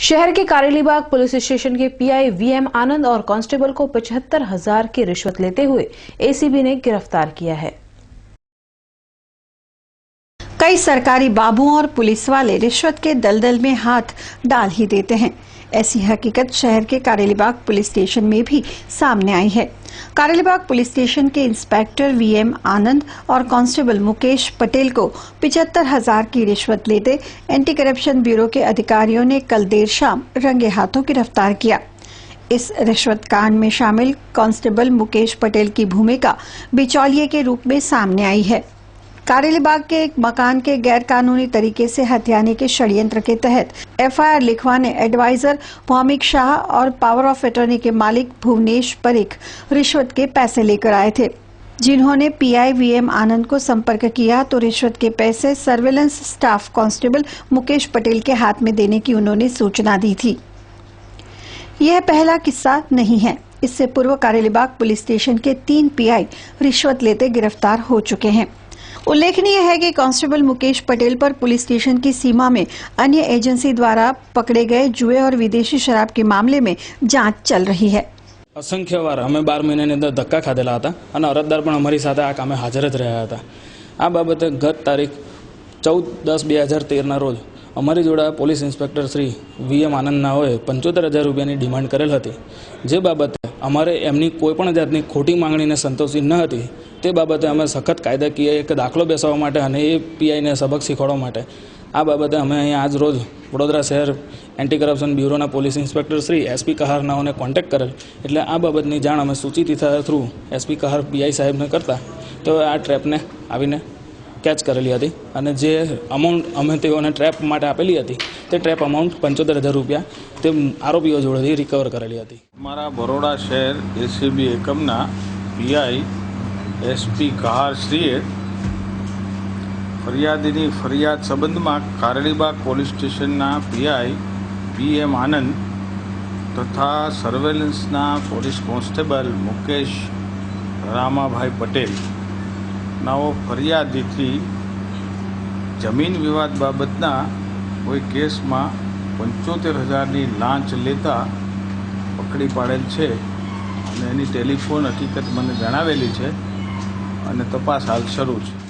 शहर के Karelibaug police station के पीआई वीएम आनंद और कांस्टेबल को 75,000 की रिश्वत लेते हुए एसीबी ने गिरफ्तार किया है। कई सरकारी बाबुओं और पुलिस वाले रिश्वत के दलदल में हाथ डाल ही देते हैं। ऐसी हकीकत शहर के कारेलीबाग पुलिस स्टेशन में भी सामने आई है। कारेलीबाग पुलिस स्टेशन के इंस्पेक्टर वीएम आनंद और कांस्टेबल मुकेश पटेल को 75,000 की रिश्वत लेते एंटी करप्शन ब्यूरो के अधिकारियों ने कल देर शाम रंगे हाथों गिरफ्तार किया। इस रिश्वत कांड में शामिल कांस्टेबल मुकेश पटेल की भूमिका बिचौलिए के रूप में सामने आई है। कारेलीबाग के एक मकान के गैर कानूनी तरीके से हथियाने के षड्यंत्र के तहत एफआईआर लिखवाने एडवाइजर भौमिक शाह और पावर ऑफ अटॉर्नी के मालिक भुवनेश परीख रिश्वत के पैसे लेकर आए थे। जिन्होंने पीआई वीएम आनंद को संपर्क किया तो रिश्वत के पैसे surveillance staff constable Mukesh Patel के हाथ में देने की उन्होंने सूचना दी थी। यह पहला किस्सा नहीं है। इससे पूर्व कारेलीबाग पुलिस स्टेशन के 3 पीआई रिश्वत लेते गिरफ्तार हो चुके हैं। उल्लेखनीय है कि कांस्टेबल मुकेश पटेल पर पुलिस स्टेशन की सीमा में अन्य एजेंसी द्वारा पकड़े गए जुए और विदेशी शराब के मामले में जांच चल रही है। असंख्य वार अमे 12 महीनानी अंदर धक्का खाधेला हता अने अरजदार पण अमारी साथे आ कामे हाजर ज रह्या हता। आ बाबते गत तारीख 14/10/2013 ना रोज अमारी जोड़े पोलीस इंस्पेक्टर श्री वीएम आनंदनाओए 75,000 रूपियानी डिमांड करेल हती। जे बाबते अमारे एमनी कोईपण जातनी खोटी मांगणीने संतोषी न हती ते बाबते अमे सखत कायदाकीय एक दाखलो बेसाडवा माटे अने ए पीआईने सबक शीखवाडवा माटे आ बाबते अमे अहीं आज रोज वडोदरा शहर एंटी करप्शन ब्यूरोना पोलीस इंस्पेक्टर श्री एसपी कहारनाओने कॉन्टेक्ट करेल एटले आ बाबतनी जाण अमे सूचित थ्रू एसपी कहार पीआई साहेबने करता तो आ ट्रेपने आवीने कैच करेली हती अने जे अमाउंट अमे तेओने ट्रेप माटे आपेली हती ते ट्रेप अमाउंट 75,000 रूपिया ते आरोपीओ जोड़ेथी रिकवर करेली हती। हमारा बरोड़ा शहर एसीबी एकमना पीआई एसपी कहारश्रीए फरियादीनी फरियाद संबंधमां कारेलीबाग पोलीस स्टेशनना पीआई वीएम आनंद तथा सर्वेलन्सना पोलीस कोन्स्टेबल मुकेश रामाभाई पटेल नाओ फरियादीथी जमीन विवाद बाबतना कोई केस में 75,000 लांच लेता पकड़ी पाड़ेल छे अने एनी टेलिफोन हकीकत मने जणावेली छे अने तपास हाल शरू छे।